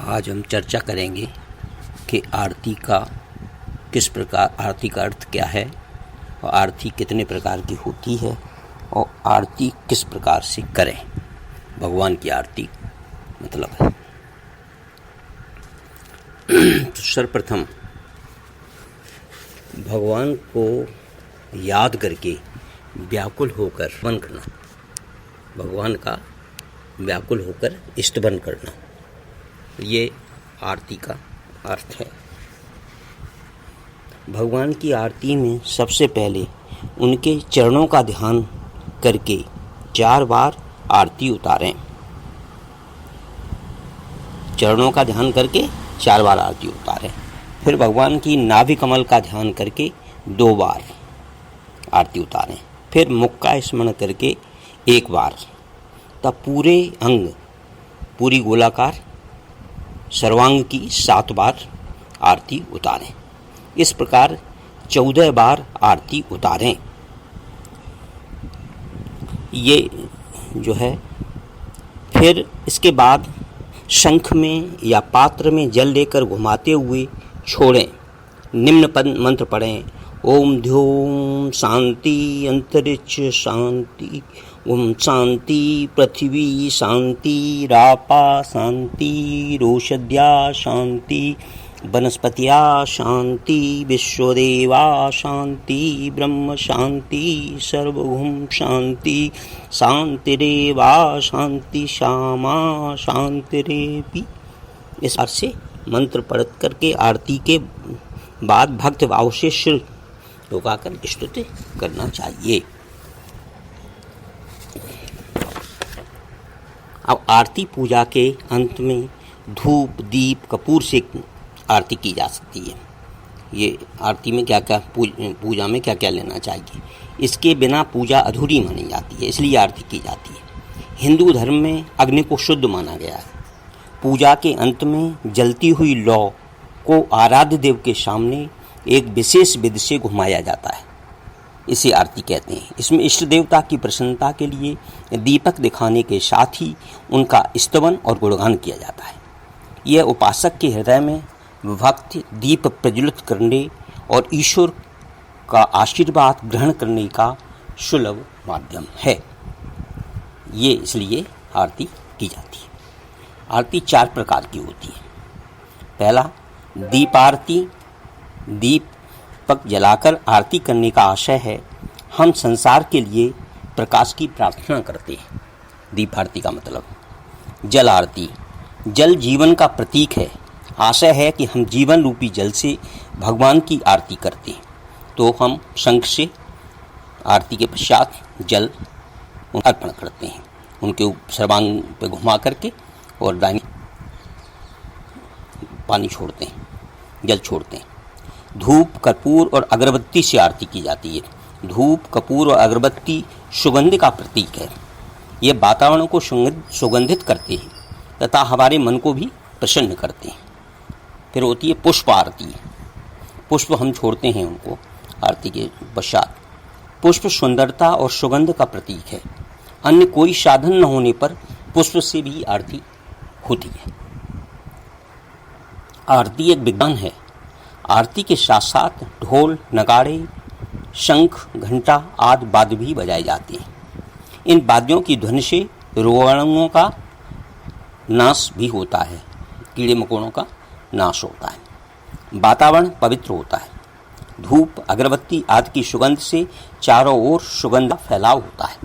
आज हम चर्चा करेंगे कि आरती का अर्थ क्या है और आरती कितने प्रकार की होती है और आरती किस प्रकार से करें। भगवान की आरती मतलब है। तो सर्वप्रथम भगवान को याद करके व्याकुल होकर स्तवन करना, भगवान का व्याकुल होकर स्तवन करना, ये आरती का अर्थ है। भगवान की आरती में सबसे पहले उनके चरणों का ध्यान करके 4 बार आरती उतारें। चरणों का ध्यान करके 4 बार आरती उतारें। फिर भगवान की नाभि कमल का ध्यान करके 2 बार आरती उतारें। फिर मुख का स्मरण करके 1 बार। तब पूरे अंग, पूरी गोलाकार सर्वांग की 7 बार आरती उतारें। इस प्रकार 14 बार आरती उतारें। ये जो है, फिर इसके बाद शंख में या पात्र में जल लेकर घुमाते हुए छोड़ें। निम्न पद मंत्र पढ़ें। ओम ध्योम शांति अंतरिक्ष शांति, ओम शांति पृथ्वी शांति, रापा शांति, रोषद्या शांति, वनस्पतिया शांति, विश्वदेवा शांति, ब्रह्म शांति, सर्वभूम शांति, शांतिरेवा शांति, श्यामा शांतिरेपि। इस अर्थ से मंत्र पढ़ करके आरती के बाद भक्त भाव से सिर झुकाकर स्तुति करना चाहिए। अब आरती पूजा के अंत में धूप, दीप, कपूर से आरती की जा सकती है। ये आरती में क्या क्या, पूजा में क्या क्या लेना चाहिए, इसके बिना पूजा अधूरी मानी जाती है, इसलिए आरती की जाती है। हिंदू धर्म में अग्नि को शुद्ध माना गया है। पूजा के अंत में जलती हुई लौ को आराध्य देव के सामने एक विशेष विधि से घुमाया जाता है, इसे आरती कहते हैं। इसमें इष्ट देवता की प्रसन्नता के लिए दीपक दिखाने के साथ ही उनका स्तवन और गुणगान किया जाता है। यह उपासक के हृदय में भक्ति दीप प्रज्वलित करने और ईश्वर का आशीर्वाद ग्रहण करने का सुलभ माध्यम है। ये इसलिए आरती की जाती है। आरती 4 प्रकार की होती है। पहला, दीप आरती। दीपक जलाकर आरती करने का आशय है हम संसार के लिए प्रकाश की प्रार्थना करते हैं। दीप आरती का मतलब। जल आरती। जल जीवन का प्रतीक है। आशय है कि हम जीवन रूपी जल से भगवान की आरती करते हैं, तो हम शंख से आरती के पश्चात जल अर्पण करते हैं, उनके सर्वांग पे घुमा करके और दाहिनी पानी छोड़ते हैं, जल छोड़ते हैं। धूप, कपूर और अगरबत्ती से आरती की जाती है। धूप, कपूर और अगरबत्ती सुगंध का प्रतीक है। ये वातावरण को सुगंधित करते हैं तथा हमारे मन को भी प्रसन्न करते हैं। फिर होती है पुष्प आरती। पुष्प हम छोड़ते हैं उनको आरती के पश्चात। पुष्प सुंदरता और सुगंध का प्रतीक है। अन्य कोई साधन न होने पर पुष्प से भी आरती होती है। आरती एक विज्ञान है। आरती के साथ साथ ढोल, नगाड़े, शंख, घंटा आदि वाद्य भी बजाए जाते हैं। इन वाद्यों की ध्वनि से रोगाणुओं का नाश भी होता है, कीड़े मकोड़ों का नाश होता है, वातावरण पवित्र होता है। धूप, अगरबत्ती आदि की सुगंध से चारों ओर सुगंध का फैलाव होता है,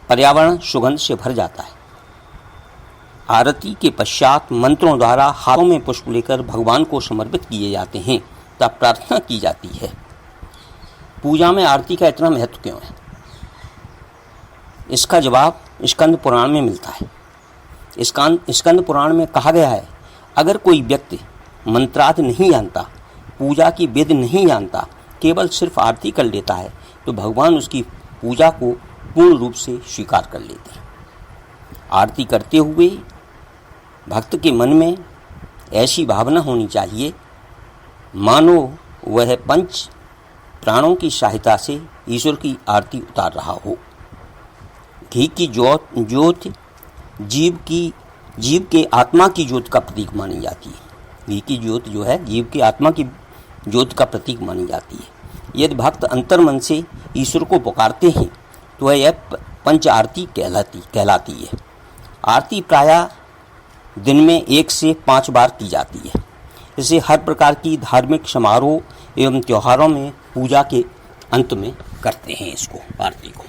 पर्यावरण सुगंध से भर जाता है। आरती के पश्चात मंत्रों द्वारा हाथों में पुष्प लेकर भगवान को समर्पित किए जाते हैं, तब प्रार्थना की जाती है। पूजा में आरती का इतना महत्व क्यों है? इसका जवाब स्कंद पुराण में मिलता है। स्कंद पुराण में कहा गया है, अगर कोई व्यक्ति मंत्रार्थ नहीं जानता, पूजा की विधि नहीं जानता, केवल सिर्फ आरती कर लेता है, तो भगवान उसकी पूजा को पूर्ण रूप से स्वीकार कर लेते हैं। आरती करते हुए भक्त के मन में ऐसी भावना होनी चाहिए मानो वह 5 प्राणों की सहायता से ईश्वर की आरती उतार रहा हो। घी की ज्योत जीव की जीव के आत्मा की ज्योत का प्रतीक मानी जाती है। घी की ज्योत जो है जीव की आत्मा की ज्योत का प्रतीक मानी जाती है। यदि भक्त अंतर्मन से ईश्वर को पुकारते हैं तो यह पंच आरती कहलाती है। आरती प्रायः दिन में 1 से 5 बार की जाती है। इसे हर प्रकार की धार्मिक समारोह एवं त्योहारों में पूजा के अंत में करते हैं। इसको आरती को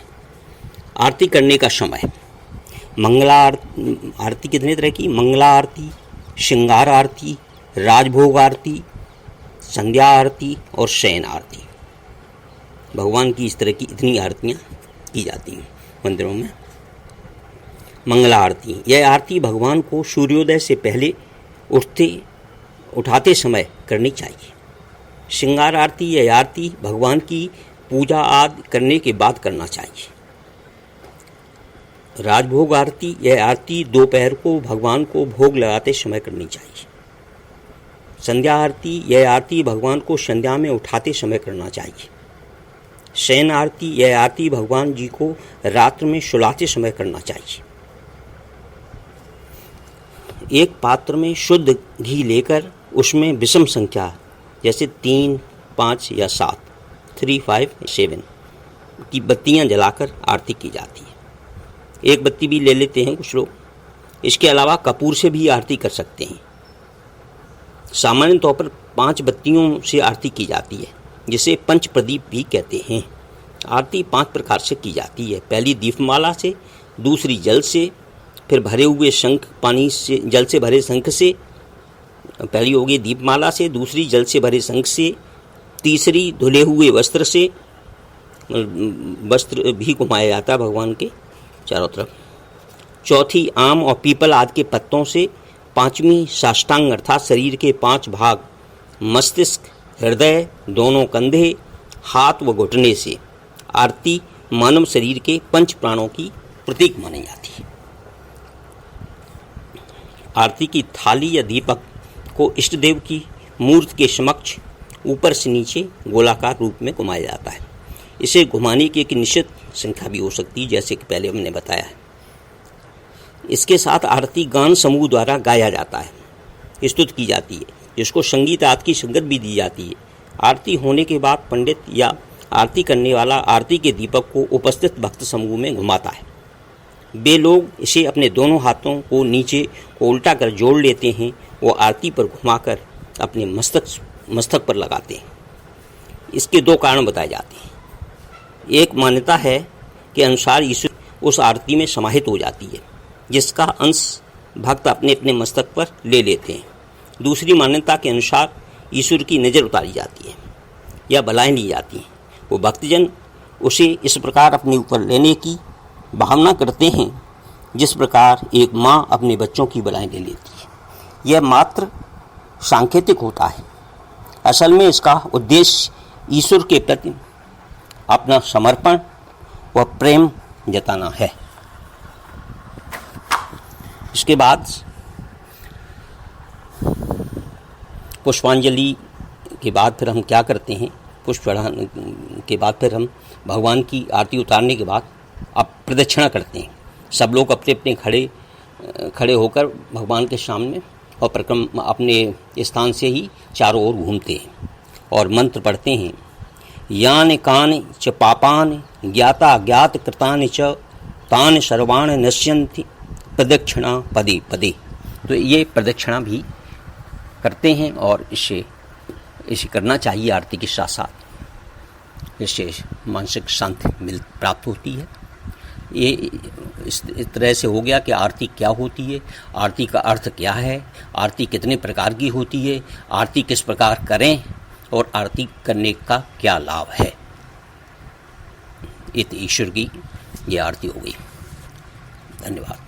आरती करने का समय मंगला आरती कितने तरह की? मंगला आरती, श्रृंगार आरती, राजभोग आरती, संध्या आरती और शयन आरती। भगवान की इस तरह की इतनी आरतियाँ की जाती हैं मंदिरों में। मंगला आरती, यह आरती भगवान को सूर्योदय से पहले उठाते समय करनी चाहिए। श्रृंगार आरती, यह आरती भगवान की पूजा आदि करने के बाद करना चाहिए। राजभोग आरती, यह आरती दोपहर को भगवान को भोग लगाते समय करनी चाहिए। संध्या आरती, यह आरती भगवान को संध्या में उठाते समय करना चाहिए। शयन आरती, यह आरती भगवान जी को रात्र में सुलाते समय करना चाहिए। एक पात्र में शुद्ध घी लेकर उसमें विषम संख्या जैसे 3, 5 या 7 3, 5, 7 की बत्तियां जलाकर आरती की जाती है। एक बत्ती भी ले लेते हैं कुछ लोग। इसके अलावा कपूर से भी आरती कर सकते हैं। सामान्य तौर पर 5 बत्तियों से आरती की जाती है, जिसे पंच प्रदीप भी कहते हैं। आरती 5 प्रकार से की जाती है। पहली दीपमाला से, दूसरी जल से, फिर भरे हुए शंख पानी से, जल से भरे शंख से। पहली होगी दीपमाला से, दूसरी जल से भरे शंख से, तीसरी धुले हुए वस्त्र से। वस्त्र भी घुमाया जाता है भगवान के चारों तरफ। चौथी आम और पीपल आदि के पत्तों से। पांचवी साष्टांग अर्थात शरीर के 5 भाग मस्तिष्क, हृदय, दोनों कंधे, हाथ व घुटने से। आरती मानव शरीर के 5 प्राणों की प्रतीक मानी जाती है। आरती की थाली या दीपक को इष्ट देव की मूर्ति के समक्ष ऊपर से नीचे गोलाकार रूप में घुमाया जाता है। इसे घुमाने की एक निश्चित संख्या भी हो सकती है, जैसे कि पहले हमने बताया है। इसके साथ आरती गान समूह द्वारा गाया जाता है, स्तुति की जाती है, जिसको संगीत आदि की संगत भी दी जाती है। आरती होने के बाद पंडित या आरती करने वाला आरती के दीपक को उपस्थित भक्त समूह में घुमाता है। वे लोग इसे अपने दोनों हाथों को नीचे को उल्टा कर जोड़ लेते हैं। वो आरती पर घुमाकर अपने मस्तक पर लगाते हैं। इसके 2 कारण बताए जाते हैं। एक मान्यता है कि अनुसार ईश्वर उस आरती में समाहित हो जाती है, जिसका अंश भक्त अपने अपने मस्तक पर ले लेते हैं। दूसरी मान्यता के अनुसार ईश्वर की नज़र उतारी जाती है या बलाएं ली जाती हैं। वो भक्तजन उसे इस प्रकार अपने ऊपर लेने की भावना करते हैं, जिस प्रकार एक माँ अपने बच्चों की बलाएं ले लेती है। यह मात्र सांकेतिक होता है। असल में इसका उद्देश्य ईश्वर के प्रति अपना समर्पण व प्रेम जताना है। इसके बाद पुष्पांजलि के बाद फिर हम क्या करते हैं? पुष्प चढ़ाने के बाद फिर हम भगवान की आरती उतारने के बाद अब प्रदक्षिणा करते हैं। सब लोग अपने अपने खड़े होकर भगवान के सामने और परिक्रमा अपने स्थान से ही चारों ओर घूमते हैं और मंत्र पढ़ते हैं। यान कान च पापान ज्ञाता ज्ञात कृतान च तान सर्वाण नश्यन्ति प्रदक्षिणा पदे पदे। तो ये प्रदक्षिणा भी करते हैं और इसे करना चाहिए आरती के साथ साथ। इससे मानसिक शांति प्राप्त होती है। ये इस तरह से हो गया कि आरती क्या होती है, आरती का अर्थ क्या है, आरती कितने प्रकार की होती है, आरती किस प्रकार करें और आरती करने का क्या लाभ है। ये ईश्वर की ये आरती हो गई। धन्यवाद।